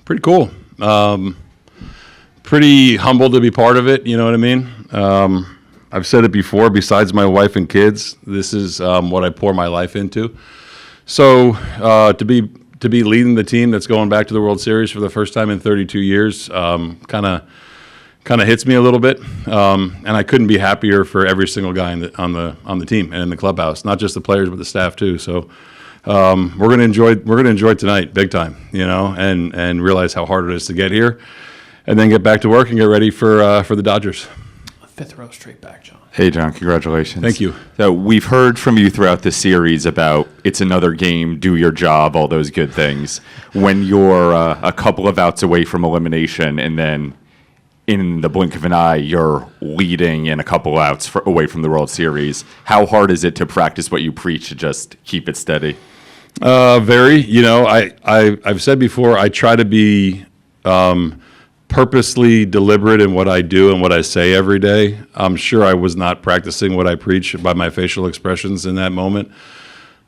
Pretty cool. Pretty humbled to be part of it. You know what I mean? I've said it before. Besides my wife and kids, this is what I pour my life into. So to be leading the team that's going back to the World Series for the first time in 32 years, kind of hits me a little bit. And I couldn't be happier for every single guy on the team and in the clubhouse, not just the players but the staff too. So we're gonna enjoy tonight big time, and realize how hard it is to get here, and then get back to work and get ready for the Dodgers. Fifth row straight back, John. Hey, John, congratulations. Thank you. So we've heard from you throughout the series about it's another game, do your job, all those good things. When you're a couple of outs away from elimination and then in the blink of an eye, you're leading in a couple outs away from the World Series, how hard is it to practice what you preach to just keep it steady? Very. I've said before, I try to be purposely deliberate in what I do and what I say every day. I'm sure I was not practicing what I preach by my facial expressions in that moment.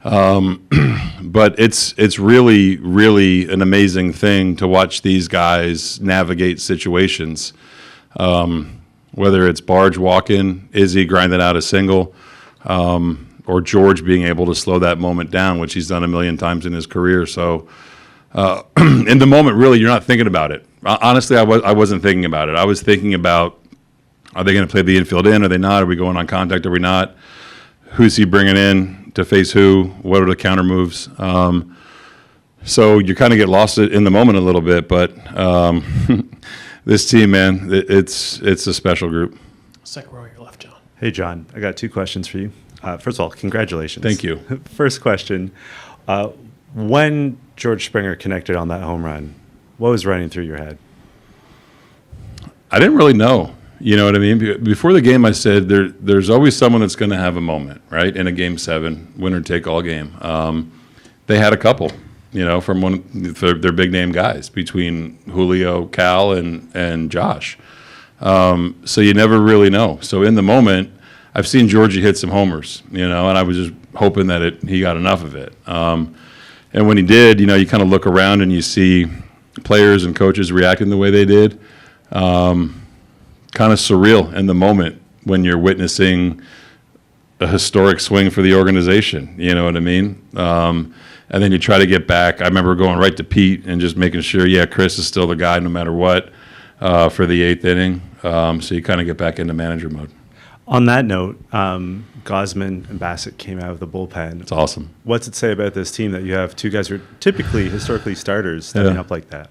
But it's really, really an amazing thing to watch these guys navigate situations. Whether it's Barge walking, Izzy grinding out a single, or George being able to slow that moment down, which he's done a million times in his career. So in the moment, really, you're not thinking about it. Honestly, I wasn't thinking about it. I was thinking about, are they going to play the infield in? Are they not? Are we going on contact? Are we not? Who's he bringing in to face who? What are the counter moves? So you kind of get lost in the moment a little bit. But this team, man, it's a special group. Second row, your left, John. Hey, John, I got two questions for you. First of all, congratulations. Thank you. First question, when George Springer connected on that home run, what was running through your head? I didn't really know. You know what I mean? Before the game, I said there's always someone that's going to have a moment, right? In a Game 7, winner take all game. They had a couple, from their big name guys between Julio, Cal, and Josh. So you never really know. So in the moment, I've seen Georgie hit some homers, and I was just hoping that he got enough of it. And when he did, you kind of look around and you see players and coaches reacting the way they did. Kind of surreal in the moment when you're witnessing a historic swing for the organization. You know what I mean? And then you try to get back. I remember going right to Pete and just making sure, Chris is still the guy no matter what for the 8th inning. So you kind of get back into manager mode. On that note, Gausman and Bassett came out of the bullpen. It's awesome. What's it say about this team that you have two guys who are typically historically starters stepping up like that?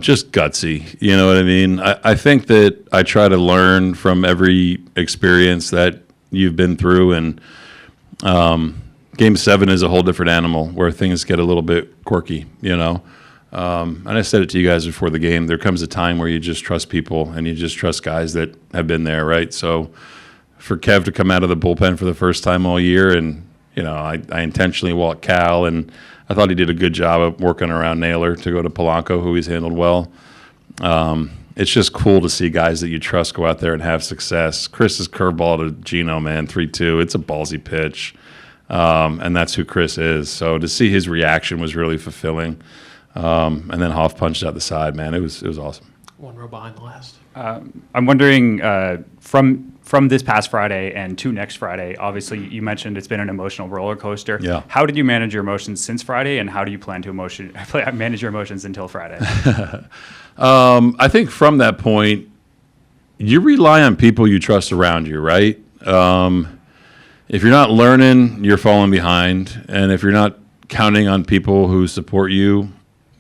Just gutsy. You know what I mean? I think that I try to learn from every experience that you've been through, and Game 7 is a whole different animal where things get a little bit quirky, And I said it to you guys before the game. There comes a time where you just trust people and you just trust guys that have been there, right? So for Kev to come out of the bullpen for the first time all year, and I intentionally walked Cal, and I thought he did a good job of working around Naylor to go to Polanco, who he's handled well. It's just cool to see guys that you trust go out there and have success. Chris's curveball to Gino, man, 3-2. It's a ballsy pitch, and that's who Chris is. So to see his reaction was really fulfilling. And then Hoff punched out the side, man. It was awesome. One row behind the last. I'm wondering from this past Friday and to next Friday, obviously you mentioned it's been an emotional roller coaster. Yeah. How did you manage your emotions since Friday, and how do you plan to manage your emotions until Friday? I think from that point, you rely on people you trust around you, right? If you're not learning, you're falling behind. And if you're not counting on people who support you,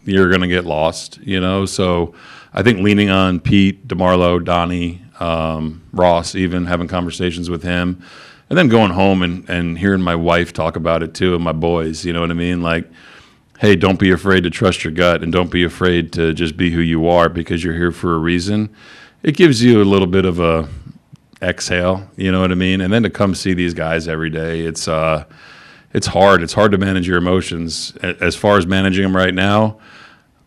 you're going to get lost, So I think leaning on Pete, DeMarlo, Donnie, Ross, even having conversations with him, and then going home and hearing my wife talk about it too, and my boys, you know what I mean? Like, hey, don't be afraid to trust your gut, and don't be afraid to just be who you are, because you're here for a reason. It gives you a little bit of a exhale, you know what I mean? And then to come see these guys every day, it's hard. It's hard to manage your emotions. As far as managing them right now,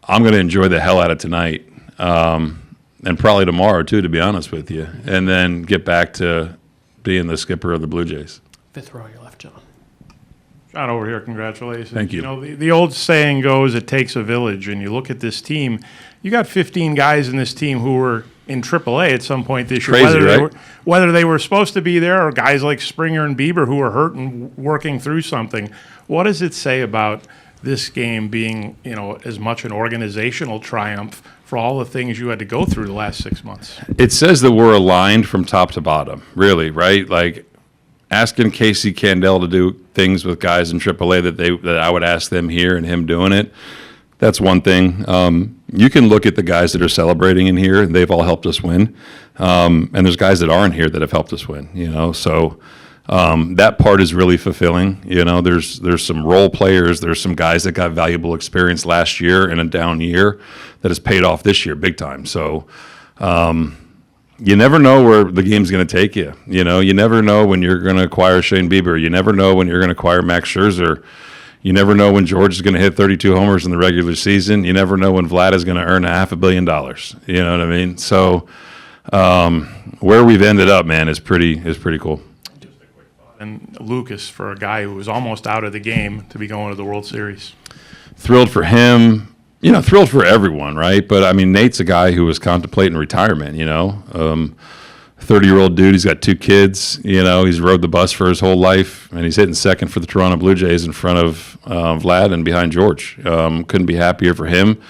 I'm going to enjoy the hell out of tonight, and probably tomorrow too, to be honest with you, and then get back to being the skipper of the Blue Jays. Fifth row, your left, John. John, over here, congratulations. Thank you. You know, the old saying goes, it takes a village, and you look at this team, you got 15 guys in this team who were in AAA at some point this year. Crazy, whether right? whether they were supposed to be there, or guys like Springer and Bieber who are hurt and working through something. What does it say about this game being, you know, as much an organizational triumph for all the things you had to go through the last 6 months? It says that we're aligned from top to bottom, really, right? Like asking Casey Candel to do things with guys in AAA that I would ask them here, and him doing it. That's one thing. You can look at the guys that are celebrating in here, and they've all helped us win. And there's guys that aren't here that have helped us win, you know. So that part is really fulfilling. You know, there's some role players. There's some guys that got valuable experience last year in a down year that has paid off this year big time. So you never know where the game's going to take you. You know, you never know when you're going to acquire Shane Bieber. You never know when you're going to acquire Max Scherzer. You never know when George is going to hit 32 homers in the regular season. You never know when Vlad is going to earn $500 million. You know what I mean? So where we've ended up, man, is pretty cool. And Lucas, for a guy who was almost out of the game to be going to the World Series. Thrilled for him. You know, thrilled for everyone, right? But, I mean, Nate's a guy who was contemplating retirement, you know. 30-year-old dude, he's got 2 kids, you know. He's rode the bus for his whole life, and he's hitting second for the Toronto Blue Jays in front of Vlad and behind George. Couldn't be happier for him.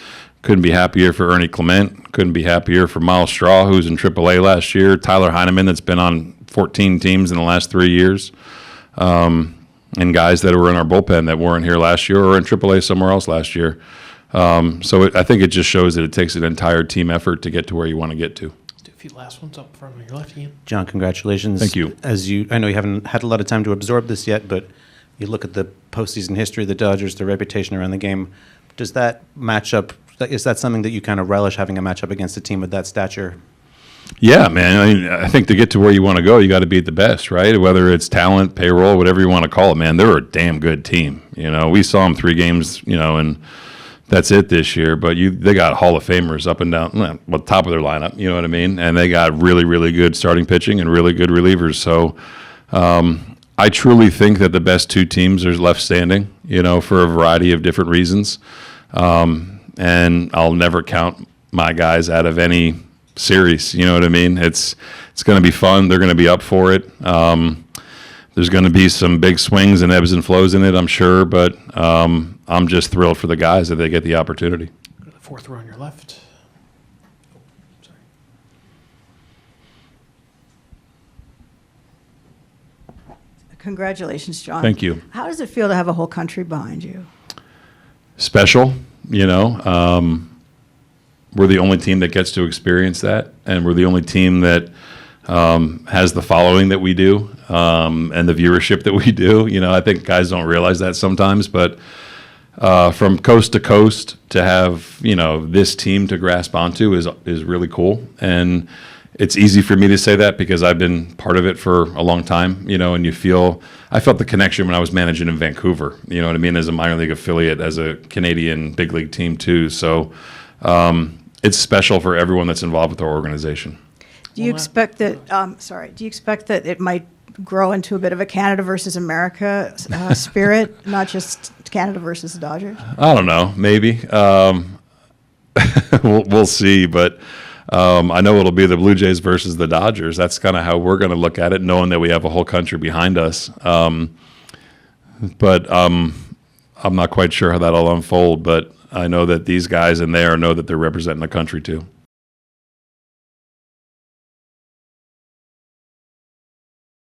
Couldn't be happier for Ernie Clement. Couldn't be happier for Miles Straw, who's in AAA last year. Tyler Heineman, that's been on 14 teams in the last 3 years. And guys that were in our bullpen that weren't here last year or in AAA somewhere else last year. I think it just shows that it takes an entire team effort to get to where you want to get to. Do a few last ones up front on your left, Ian. John, congratulations. Thank you. I know you haven't had a lot of time to absorb this yet, but you look at the postseason history of the Dodgers, their reputation around the game. Does that match up? Is that something that you kind of relish, having a matchup against a team of that stature? Yeah, man. I mean, I think to get to where you want to go, you got to beat the best, right? Whether it's talent, payroll, whatever you want to call it, man. They're a damn good team. You know, we saw them 3 games, you know, and that's it this year. But they got Hall of Famers up and down, well, top of their lineup. You know what I mean? And they got really, really good starting pitching and really good relievers. So I truly think that the best 2 teams are left standing. You know, for a variety of different reasons. And I'll never count my guys out of any series. You know what I mean? It's going to be fun. They're going to be up for it. There's going to be some big swings and ebbs and flows in it, I'm sure, but I'm just thrilled for the guys that they get the opportunity. Go to the 4th row on your left. Oh, sorry. Congratulations, John. Thank you. How does it feel to have a whole country behind you? Special, you know. We're the only team that gets to experience that, and we're the only team that has the following that we do and the viewership that we do. You know, I think guys don't realize that sometimes, but from coast to coast to have, you know, this team to grasp onto is really cool. And it's easy for me to say that because I've been part of it for a long time, you know, and I felt the connection when I was managing in Vancouver, you know what I mean, as a minor league affiliate, as a Canadian big league team too. So it's special for everyone that's involved with our organization. Do you expect that? Do you expect that it might grow into a bit of a Canada versus America spirit, not just Canada versus the Dodgers? I don't know, maybe. We'll see, but I know it'll be the Blue Jays versus the Dodgers. That's kind of how we're going to look at it, knowing that we have a whole country behind us. But I'm not quite sure how that'll unfold, but I know that these guys in there know that they're representing the country too.